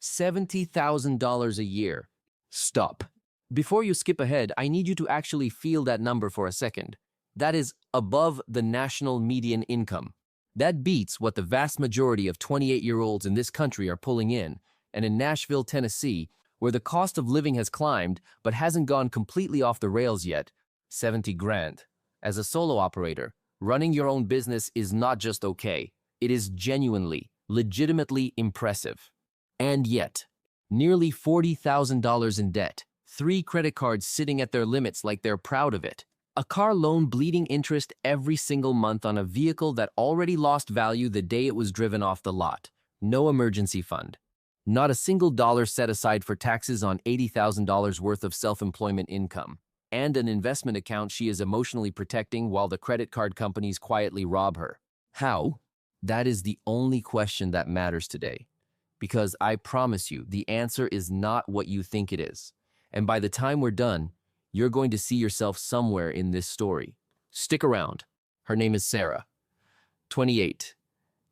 $70,000 a year. Stop. Before you skip ahead, I need you to actually feel that number for a second. That is above the national median income. That beats what the vast majority of 28-year-olds in this country are pulling in, and in Nashville, Tennessee, where the cost of living has climbed but hasn't gone completely off the rails yet, 70 grand. As a solo operator, running your own business is not just okay, it is genuinely, legitimately impressive. And yet, nearly $40,000 in debt, 3 credit cards sitting at their limits like they're proud of it, a car loan bleeding interest every single month on a vehicle that already lost value the day it was driven off the lot, no emergency fund, not a single dollar set aside for taxes on $80,000 worth of self-employment income, and an investment account she is emotionally protecting while the credit card companies quietly rob her. How? That is the only question that matters today. Because I promise you, the answer is not what you think it is. And by the time we're done, you're going to see yourself somewhere in this story. Stick around. Her name is Sarah. 28.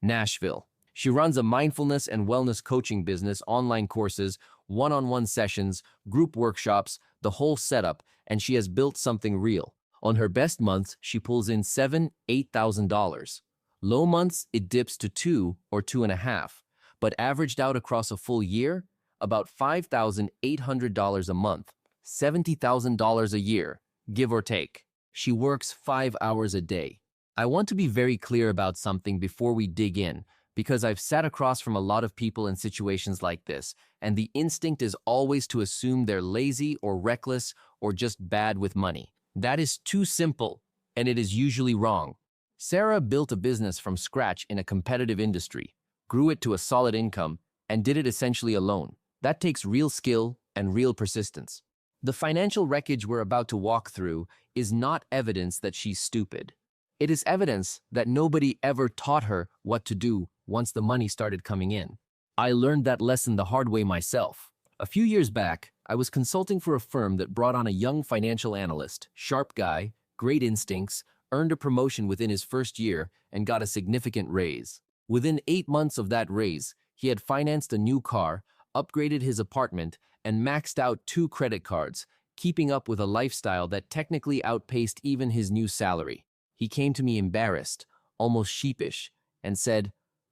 Nashville. She runs a mindfulness and wellness coaching business, online courses, one-on-one sessions, group workshops, the whole setup, and she has built something real. On her best months, she pulls in $7,000, $8,000. Low months, it dips to $2,000 or $2,500, but averaged out across a full year, about $5,800 a month, $70,000 a year, give or take. She works 5 hours a day. I want to be very clear about something before we dig in, because I've sat across from a lot of people in situations like this, and the instinct is always to assume they're lazy or reckless or just bad with money. That is too simple, and it is usually wrong. Sarah built a business from scratch in a competitive industry, grew it to a solid income, and did it essentially alone. That takes real skill and real persistence. The financial wreckage we're about to walk through is not evidence that she's stupid. It is evidence that nobody ever taught her what to do once the money started coming in. I learned that lesson the hard way myself. A few years back, I was consulting for a firm that brought on a young financial analyst, sharp guy, great instincts, earned a promotion within his first year, and got a significant raise. Within 8 months of that raise, he had financed a new car, upgraded his apartment, and maxed out 2 credit cards, keeping up with a lifestyle that technically outpaced even his new salary. He came to me embarrassed, almost sheepish, and said,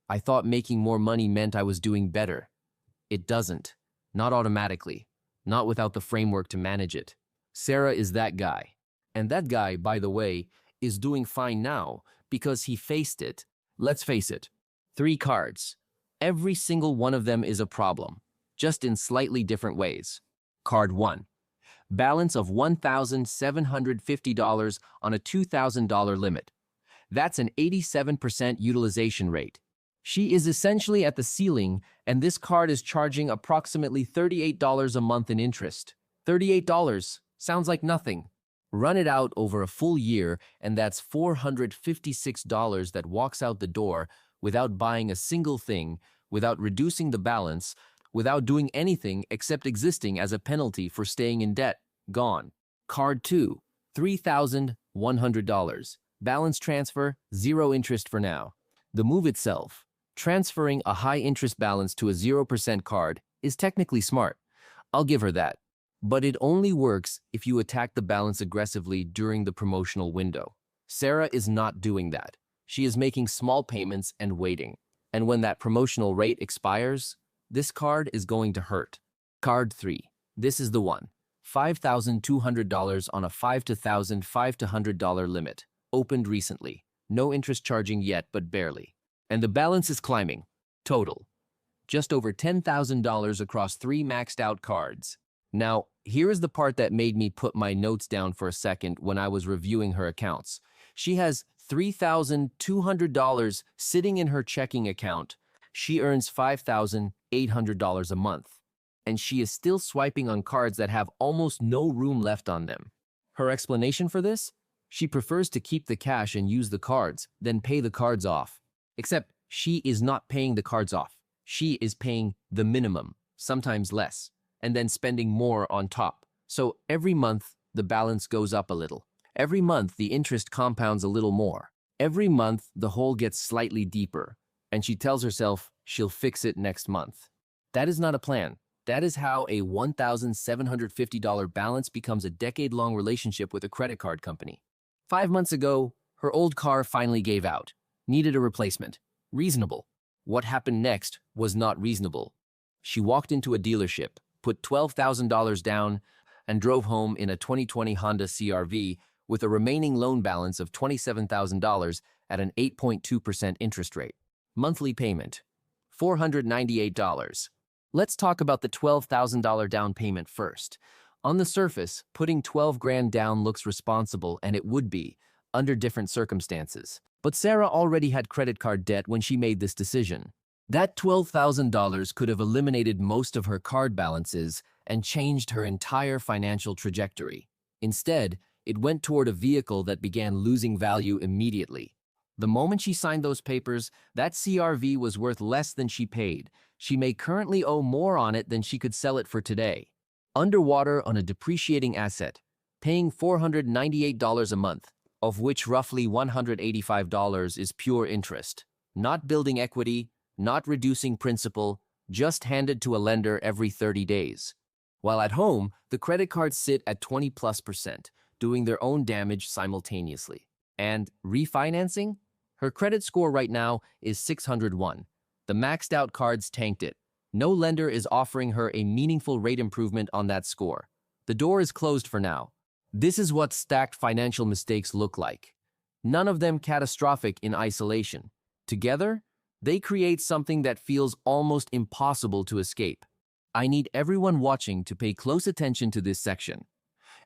"I thought making more money meant I was doing better. It doesn't. Not automatically. Not without the framework to manage it." Sarah is that guy. And that guy, by the way, is doing fine now because he faced it. Let's face it. 3 cards. Every single one of them is a problem, just in slightly different ways. Card 1. Balance of $1,750 on a $2,000 limit. That's an 87% utilization rate. She is essentially at the ceiling, and this card is charging approximately $38 a month in interest. $38 sounds like nothing. Run it out over a full year, and that's $456 that walks out the door without buying a single thing, without reducing the balance, without doing anything except existing as a penalty for staying in debt. Gone. Card 2, $3,100. Balance transfer, 0 interest for now. The move itself, transferring a high-interest balance to a 0% card, is technically smart. I'll give her that. But it only works if you attack the balance aggressively during the promotional window. Sarah is not doing that. She is making small payments and waiting. And when that promotional rate expires, this card is going to hurt. Card 3. This is the one. $5,200 on a $5,100 limit. Opened recently. No interest charging yet, but barely. And the balance is climbing. Total. Just over $10,000 across 3 maxed out cards. Now, here is the part that made me put my notes down for a second when I was reviewing her accounts. She has $3,200 sitting in her checking account. She earns $5,800 a month. And she is still swiping on cards that have almost no room left on them. Her explanation for this? She prefers to keep the cash and use the cards, then pay the cards off. Except she is not paying the cards off. She is paying the minimum, sometimes less, and then spending more on top. So every month, the balance goes up a little. Every month, the interest compounds a little more. Every month, the hole gets slightly deeper, and she tells herself she'll fix it next month. That is not a plan. That is how a $1,750 balance becomes a decade-long relationship with a credit card company. 5 months ago, her old car finally gave out. Needed a replacement. Reasonable. What happened next was not reasonable. She walked into a dealership, put $12,000 down, and drove home in a 2020 Honda CR-V with a remaining loan balance of $27,000 at an 8.2% interest rate. Monthly payment, $498. Let's talk about the $12,000 down payment first. On the surface, putting 12 grand down looks responsible, and it would be, under different circumstances. But Sarah already had credit card debt when she made this decision. That $12,000 could have eliminated most of her card balances and changed her entire financial trajectory. Instead, it went toward a vehicle that began losing value immediately. The moment she signed those papers, that CR-V was worth less than she paid. She may currently owe more on it than she could sell it for today. Underwater on a depreciating asset, paying $498 a month, of which roughly $185 is pure interest. Not building equity, not reducing principal, just handed to a lender every 30 days. While at home, the credit cards sit at 20+%, doing their own damage simultaneously. And refinancing? Her credit score right now is 601. The maxed out cards tanked it. No lender is offering her a meaningful rate improvement on that score. The door is closed for now. This is what stacked financial mistakes look like. None of them catastrophic in isolation. Together, they create something that feels almost impossible to escape. I need everyone watching to pay close attention to this section,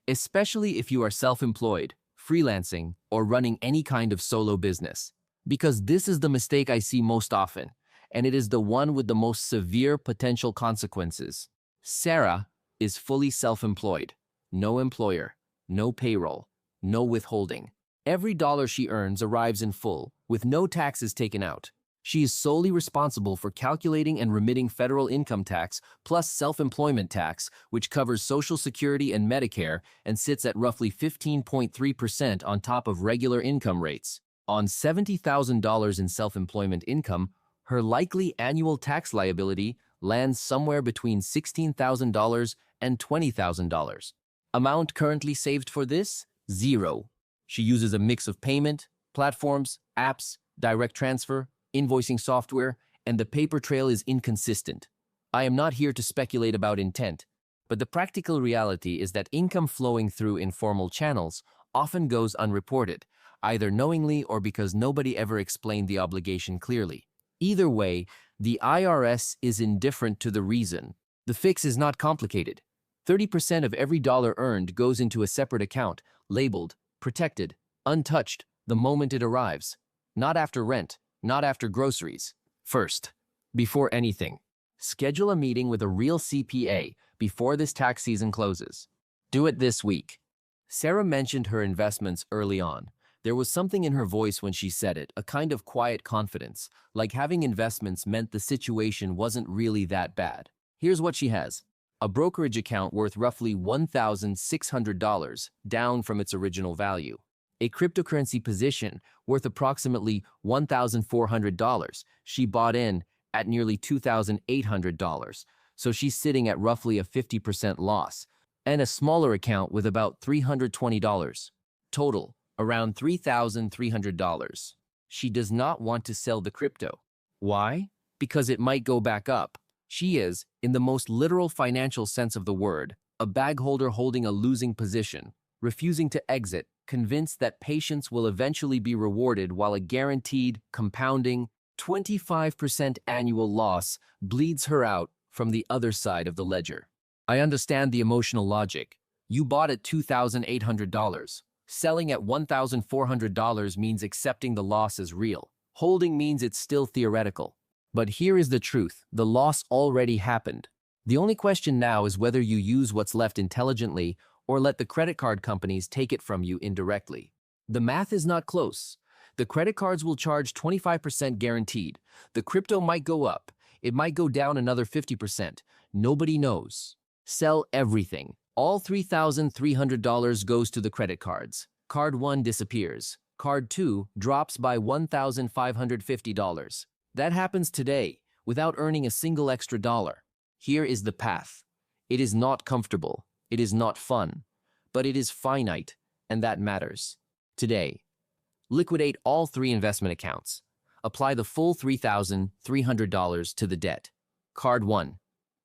especially if you are self-employed, freelancing, or running any kind of solo business. Because this is the mistake I see most often, and it is the one with the most severe potential consequences. Sarah is fully self-employed. No employer, no payroll, no withholding. Every dollar she earns arrives in full, with no taxes taken out. She is solely responsible for calculating and remitting federal income tax plus self-employment tax, which covers Social Security and Medicare and sits at roughly 15.3% on top of regular income rates. On $70,000 in self-employment income, her likely annual tax liability lands somewhere between $16,000 and $20,000. Amount currently saved for this? Zero. She uses a mix of payment, platforms, apps, direct transfer, invoicing software, and the paper trail is inconsistent. I am not here to speculate about intent, but the practical reality is that income flowing through informal channels often goes unreported, either knowingly or because nobody ever explained the obligation clearly. Either way, the IRS is indifferent to the reason. The fix is not complicated. 30% of every dollar earned goes into a separate account, labeled, protected, untouched, the moment it arrives. Not after rent, not after groceries. First, before anything, schedule a meeting with a real CPA before this tax season closes. Do it this week. Sarah mentioned her investments early on. There was something in her voice when she said it, a kind of quiet confidence, like having investments meant the situation wasn't really that bad. Here's what she has. A brokerage account worth roughly $1,600, down from its original value. A cryptocurrency position worth approximately $1,400. She bought in at nearly $2,800, so she's sitting at roughly a 50% loss. And a smaller account with about $320. Total, around $3,300. She does not want to sell the crypto. Why? Because it might go back up. She is, in the most literal financial sense of the word, a bag holder holding a losing position, refusing to exit, convinced that patience will eventually be rewarded while a guaranteed, compounding, 25% annual loss bleeds her out from the other side of the ledger. I understand the emotional logic. You bought at $2,800. Selling at $1,400 means accepting the loss as real. Holding means it's still theoretical. But here is the truth. The loss already happened. The only question now is whether you use what's left intelligently or let the credit card companies take it from you indirectly. The math is not close. The credit cards will charge 25% guaranteed. The crypto might go up. It might go down another 50%. Nobody knows. Sell everything. All $3,300 goes to the credit cards. Card 1 disappears. Card 2 drops by $1,550. That happens today, without earning a single extra dollar. Here is the path. It is not comfortable, it is not fun, but it is finite, and that matters. Today, liquidate all 3 investment accounts. Apply the full $3,300 to the debt. Card 1,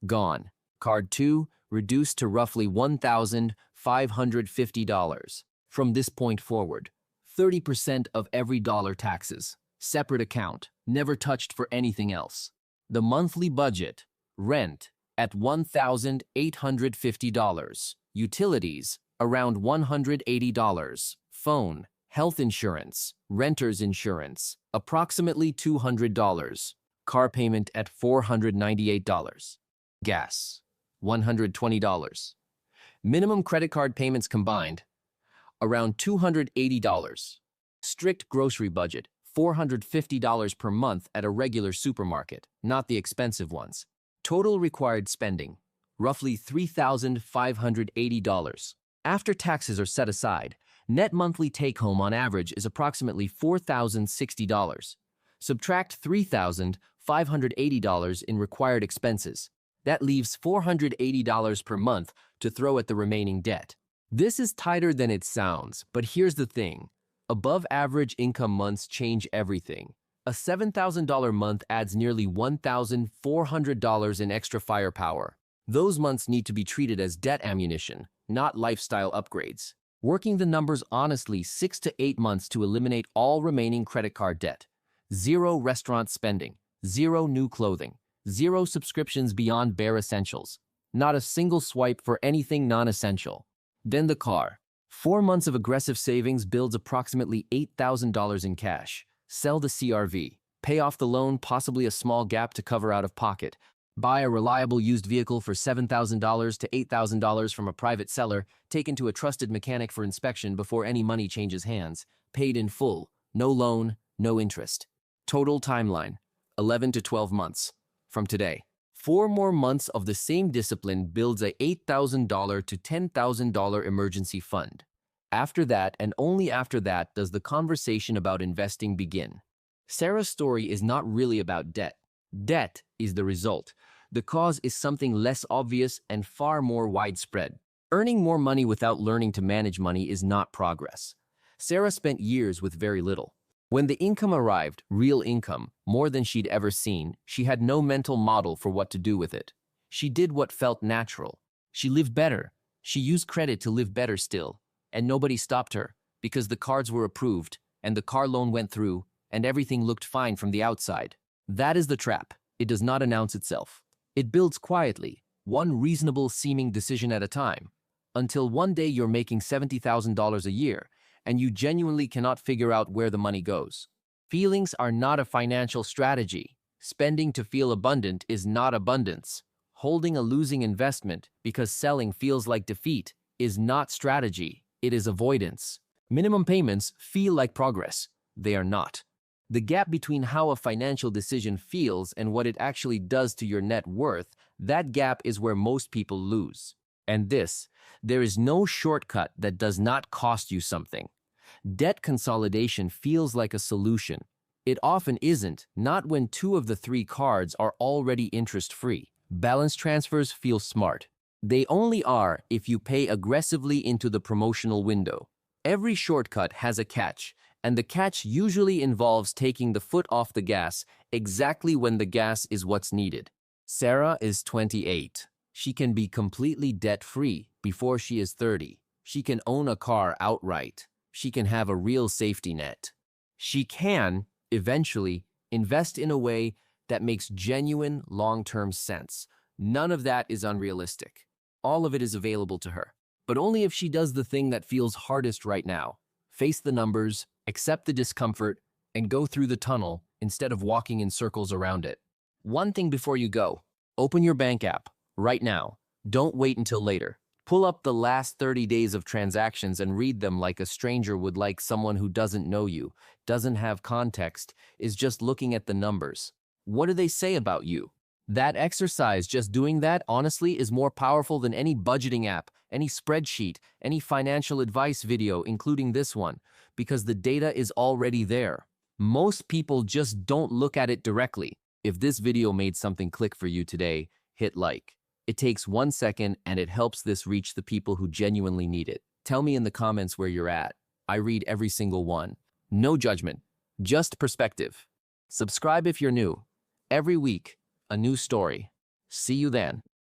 gone. Card 2, reduced to roughly $1,550. From this point forward, 30% of every dollar taxes. Separate account, never touched for anything else. The monthly budget, rent at $1,850. Utilities, around $180. Phone, health insurance, renter's insurance, approximately $200. Car payment at $498. Gas, $120. Minimum credit card payments combined, around $280. Strict grocery budget, $450 per month at a regular supermarket, not the expensive ones. Total required spending, roughly $3,580. After taxes are set aside, net monthly take-home on average is approximately $4,060. Subtract $3,580 in required expenses. That leaves $480 per month to throw at the remaining debt. This is tighter than it sounds, but here's the thing. Above average income months change everything. A $7,000 month adds nearly $1,400 in extra firepower. Those months need to be treated as debt ammunition, not lifestyle upgrades. Working the numbers honestly, 6 to 8 months to eliminate all remaining credit card debt. 0 restaurant spending, 0 new clothing, 0 subscriptions beyond bare essentials. Not a single swipe for anything non-essential. Then the car. 4 months of aggressive savings builds approximately $8,000 in cash. Sell the CRV. Pay off the loan, possibly a small gap to cover out of pocket. Buy a reliable used vehicle for $7,000 to $8,000 from a private seller, taken to a trusted mechanic for inspection before any money changes hands. Paid in full. No loan, no interest. Total timeline, 11 to 12 months. From today. 4 more months of the same discipline builds a $8,000 to $10,000 emergency fund. After that, and only after that, does the conversation about investing begin. Sarah's story is not really about debt. Debt is the result. The cause is something less obvious and far more widespread. Earning more money without learning to manage money is not progress. Sarah spent years with very little. When the income arrived, real income, more than she'd ever seen, she had no mental model for what to do with it. She did what felt natural. She lived better. She used credit to live better still. And nobody stopped her, because the cards were approved, and the car loan went through, and everything looked fine from the outside. That is the trap. It does not announce itself. It builds quietly, one reasonable seeming decision at a time, until one day you're making $70,000 a year, and you genuinely cannot figure out where the money goes. Feelings are not a financial strategy. Spending to feel abundant is not abundance. Holding a losing investment because selling feels like defeat is not strategy. It is avoidance. Minimum payments feel like progress. They are not. The gap between how a financial decision feels and what it actually does to your net worth, that gap is where most people lose. And there is no shortcut that does not cost you something. Debt consolidation feels like a solution. It often isn't, not when 2 of the 3 cards are already interest-free. Balance transfers feel smart. They only are if you pay aggressively into the promotional window. Every shortcut has a catch, and the catch usually involves taking the foot off the gas exactly when the gas is what's needed. Sarah is 28. She can be completely debt-free before she is 30. She can own a car outright. She can have a real safety net. She can, eventually, invest in a way that makes genuine long-term sense. None of that is unrealistic. All of it is available to her. But only if she does the thing that feels hardest right now. Face the numbers, accept the discomfort, and go through the tunnel instead of walking in circles around it. One thing before you go. Open your bank app right now. Don't wait until later. Pull up the last 30 days of transactions and read them like a stranger would, like someone who doesn't know you, doesn't have context, is just looking at the numbers. What do they say about you? That exercise, just doing that, honestly, is more powerful than any budgeting app, any spreadsheet, any financial advice video, including this one, because the data is already there. Most people just don't look at it directly. If this video made something click for you today, hit like. It takes 1 second and it helps this reach the people who genuinely need it. Tell me in the comments where you're at. I read every single one. No judgment, just perspective. Subscribe if you're new. Every week, a new story. See you then.